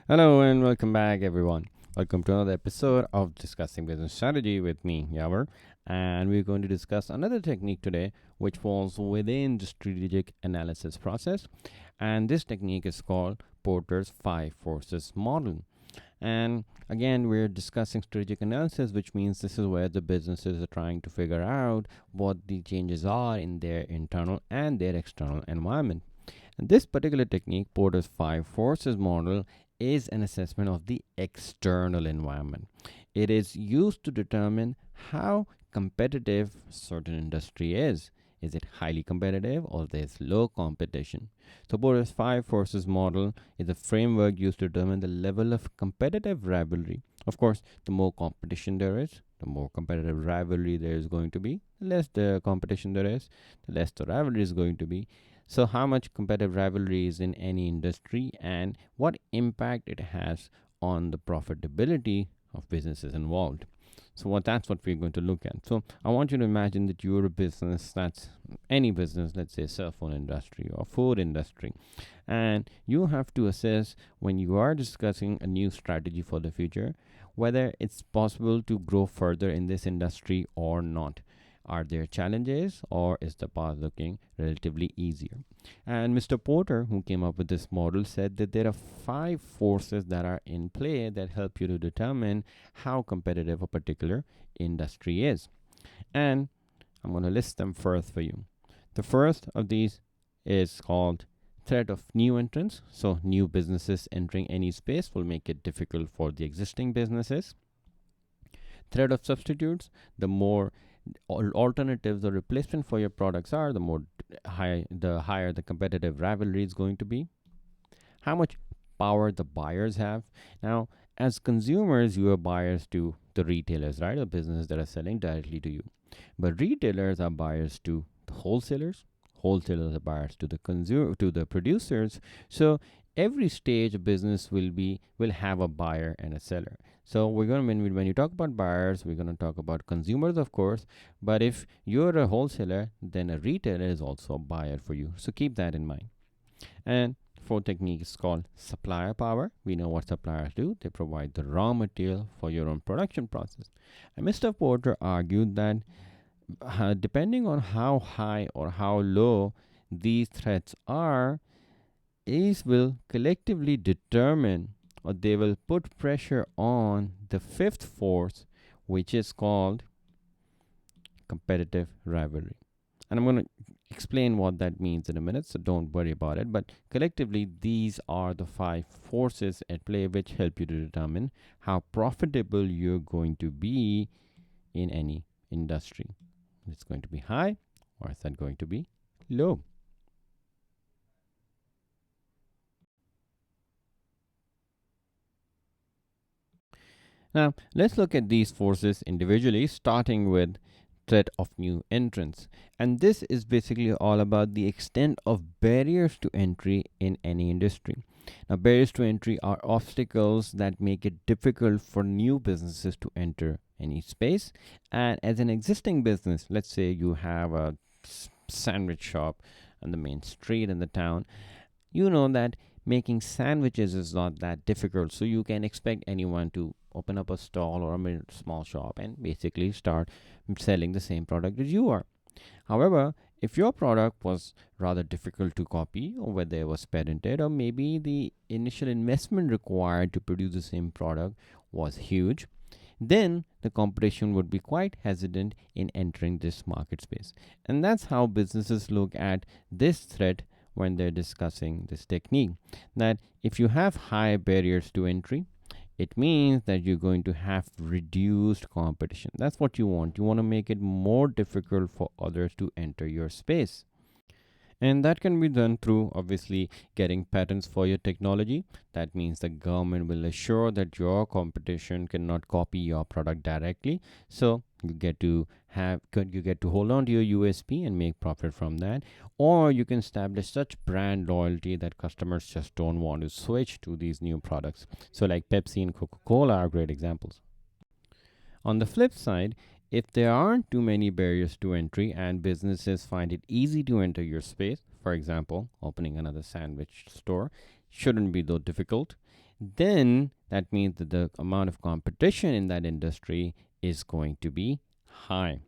Hello and welcome back, everyone. Welcome to another episode of Discussing Business Strategy with me, Yavar. And we're going to discuss another technique today, which falls within the strategic analysis process. And this technique is called Porter's Five Forces Model. And again, we're discussing strategic analysis, which means this is where the businesses are trying to figure out what the changes are in their internal and their external environment. And this particular technique, Porter's Five Forces Model, is an assessment of the external environment. It is used to determine how competitive certain industry is. Is it highly competitive or there's low competition? So Porter's Five Forces Model is a framework used to determine the level of competitive rivalry. Of course, the more competition there is, the more competitive rivalry there is going to be. The less the competition there is, the less the rivalry is going to be. So, how much competitive rivalry is in any industry and what impact it has on the profitability of businesses involved. So, that's what we're going to look at. So, I want you to imagine that you're a business that's any business, let's say cell phone industry or food industry, and you have to assess when you are discussing a new strategy for the future whether it's possible to grow further in this industry or not. Are there challenges or is the path looking relatively easier? And Mr. Porter, who came up with this model, said that there are five forces that are in play that help you to determine how competitive a particular industry is. And I'm going to list them first for you. The first of these is called threat of new entrants. So, new businesses entering any space will make it difficult for the existing businesses. Threat of substitutes, the more alternatives or replacement for your products are, the higher the competitive rivalry is going to be. How much power the buyers have. Now, as consumers, you are buyers to the retailers, right? The businesses that are selling directly to you. But retailers are buyers to the wholesalers. Wholesalers are buyers to the producers. So every stage of business will have a buyer and a seller. So we're going to when you talk about buyers, we're going to talk about consumers, of course. But if you're a wholesaler, then a retailer is also a buyer for you. So keep that in mind. And fourth technique is called supplier power. We know what suppliers do. They provide the raw material for your own production process. And Mr. Porter argued that depending on how high or how low these threats are, these will collectively determine or they will put pressure on the fifth force, which is called competitive rivalry. And I'm going to explain what that means in a minute, so don't worry about it. But collectively, these are the five forces at play which help you to determine how profitable you're going to be in any industry. It's going to be high or is that going to be low? Now, let's look at these forces individually, starting with threat of new entrants. And this is basically all about the extent of barriers to entry in any industry. Now, barriers to entry are obstacles that make it difficult for new businesses to enter any space. And as an existing business, let's say you have a sandwich shop on the main street in the town, you know that making sandwiches is not that difficult. So you can expect anyone to open up a stall or a small shop and basically start selling the same product as you are. However, if your product was rather difficult to copy, or whether it was patented, or maybe the initial investment required to produce the same product was huge, then the competition would be quite hesitant in entering this market space. And that's how businesses look at this threat when they're discussing this technique. That if you have high barriers to entry, it means that you're going to have reduced competition. That's what you want. You want to make it more difficult for others to enter your space. And that can be done through obviously getting patents for your technology. That means the government will assure that your competition cannot copy your product directly. So you get to hold on to your USP and make profit from that. Or you can establish such brand loyalty that customers just don't want to switch to these new products. So like Pepsi and Coca-Cola are great examples. On the flip side, if there aren't too many barriers to entry and businesses find it easy to enter your space, for example, opening another sandwich store shouldn't be though difficult, then that means that the amount of competition in that industry is going to be high.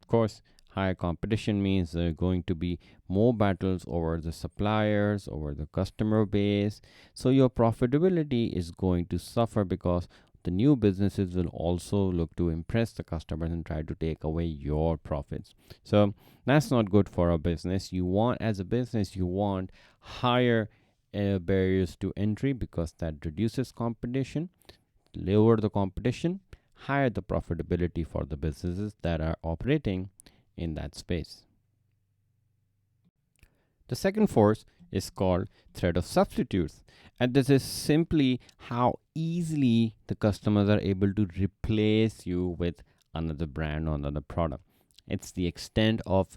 Of course, higher competition means there are going to be more battles over the suppliers, over the customer base. So your profitability is going to suffer because the new businesses will also look to impress the customers and try to take away your profits. So that's not good for a business. You want, as a business, you want higher barriers to entry because that reduces competition. Lower the competition, higher the profitability for the businesses that are operating in that space. The second force is called threat of substitutes. And this is simply how easily the customers are able to replace you with another brand or another product. It's the extent of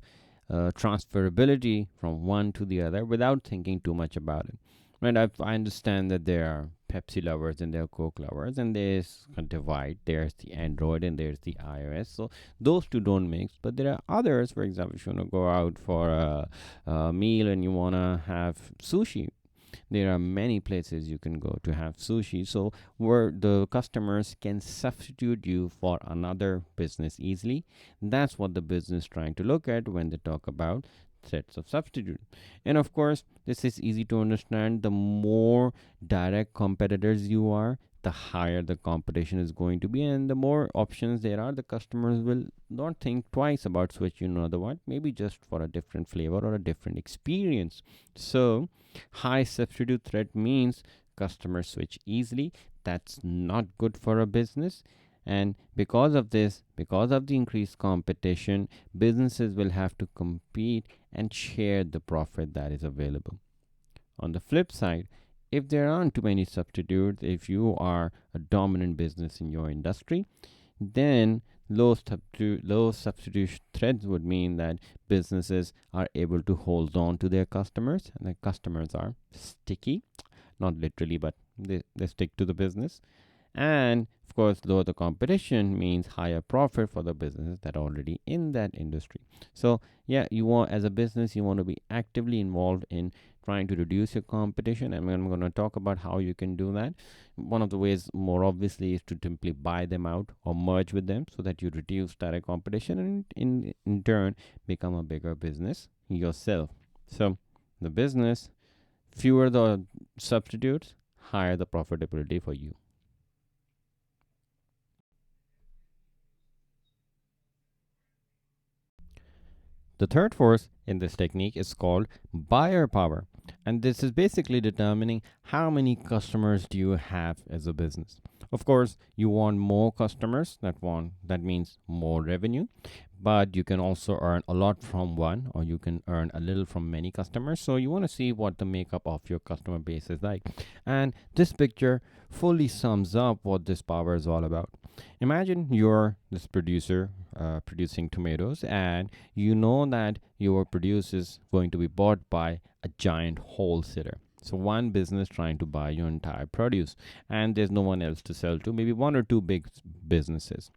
transferability from one to the other without thinking too much about it. Right, I understand that there are Pepsi lovers and there are Coke lovers, and there's a divide. There's the Android and there's the iOS. So those two don't mix. But there are others. For example, if you want to go out for a meal and you want to have sushi, there are many places you can go to have sushi. So where the customers can substitute you for another business easily. That's what the business trying to look at when they talk about threats of substitute. And of course, this is easy to understand. The more direct competitors you are, the higher the competition is going to be, and the more options there are, the customers will not think twice about switching to another one, maybe just for a different flavor or a different experience. So high substitute threat means customers switch easily. That's not good for a business. And because of this, because of the increased competition, businesses will have to compete and share the profit that is available. On the flip side, if there aren't too many substitutes, if you are a dominant business in your industry, then low substitution threats would mean that businesses are able to hold on to their customers, and the customers are sticky, not literally, but they stick to the business. And of course, lower the competition means higher profit for the businesses that are already in that industry. So yeah, you want, as a business, you want to be actively involved in trying to reduce your competition, and I'm going to talk about how you can do that. One of the ways, more obviously, is to simply buy them out or merge with them so that you reduce direct competition and in turn become a bigger business yourself. So the business, fewer the substitutes, higher the profitability for you. The third force in this technique is called buyer power. And this is basically determining how many customers do you have as a business. Of course, you want more customers, that means more revenue, but you can also earn a lot from one, or you can earn a little from many customers. So you want to see what the makeup of your customer base is like. And this picture fully sums up what this power is all about. Imagine you're this producer producing tomatoes, and you know that your produce is going to be bought by a giant wholesaler. So one business trying to buy your entire produce, and there's no one else to sell to, maybe one or two big businesses.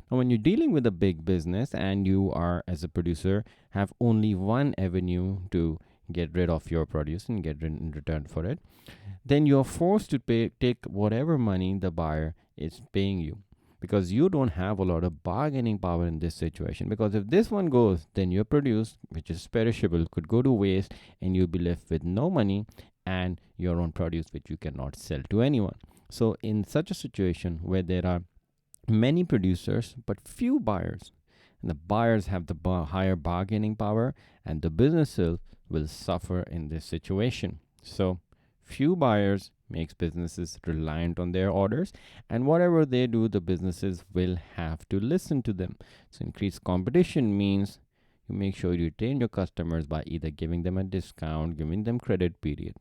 Now, when you're dealing with a big business and you are, as a producer, have only one avenue to get rid of your produce and get in return for it, then you're forced to take whatever money the buyer is paying you, because you don't have a lot of bargaining power in this situation. Because if this one goes, then your produce, which is perishable, could go to waste, and you'll be left with no money and your own produce, which you cannot sell to anyone. So in such a situation where there are many producers but few buyers, and the buyers have the higher bargaining power, and the businesses will suffer in this situation. So few buyers makes businesses reliant on their orders, and whatever they do, the businesses will have to listen to them. So increased competition means you make sure you retain your customers by either giving them a discount, giving them credit period.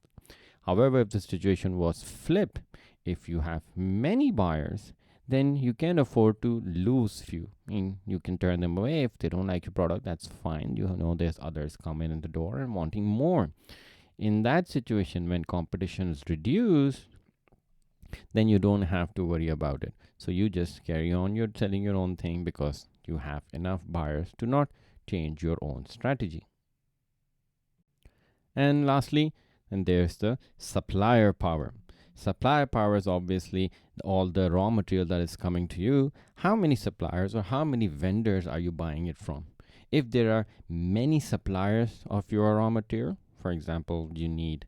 However, if the situation was flip, if you have many buyers, then you can afford to lose few. I mean, you can turn them away if they don't like your product. That's fine. You know, there's others coming in the door and wanting more. In that situation, when competition is reduced, then you don't have to worry about it. So you just carry on your selling your own thing because you have enough buyers to not change your own strategy. And lastly, and there's the supplier power. Supplier power is obviously all the raw material that is coming to you. How many suppliers or how many vendors are you buying it from? If there are many suppliers of your raw material, for example, you need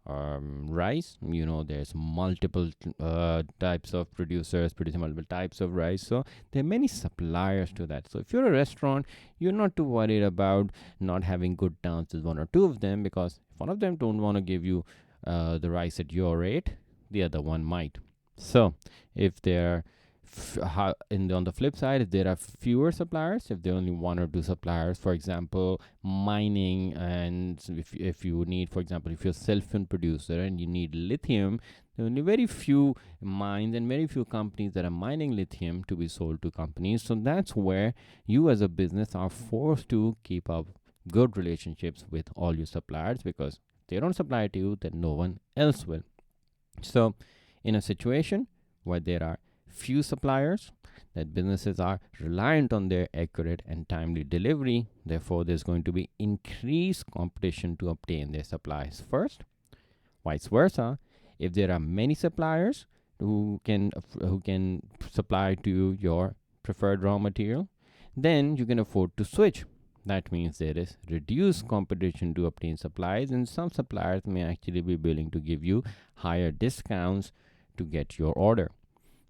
rice, there's multiple types of producers producing multiple types of rice, so there are many suppliers to that. So if you're a restaurant, you're not too worried about not having good terms with one or two of them, because if one of them don't want to give you the rice at your rate, the other one might. So if they're on the flip side, if there are fewer suppliers, if there are only one or two suppliers, for example, mining, and if you need, for example, if you're a cell phone producer and you need lithium, there are only very few mines and very few companies that are mining lithium to be sold to companies. So that's where you as a business are forced to keep up good relationships with all your suppliers, because if they don't supply to you, then no one else will. So in a situation where there are few suppliers, that businesses are reliant on their accurate and timely delivery, therefore there's going to be increased competition to obtain their supplies first. Vice versa, if there are many suppliers who can supply to your preferred raw material, then you can afford to switch. That means there is reduced competition to obtain supplies, and some suppliers may actually be willing to give you higher discounts to get your order.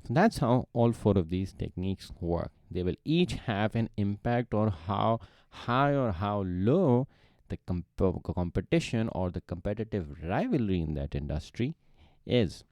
So that's how all four of these techniques work. They will each have an impact on how high or how low the competition or the competitive rivalry in that industry is.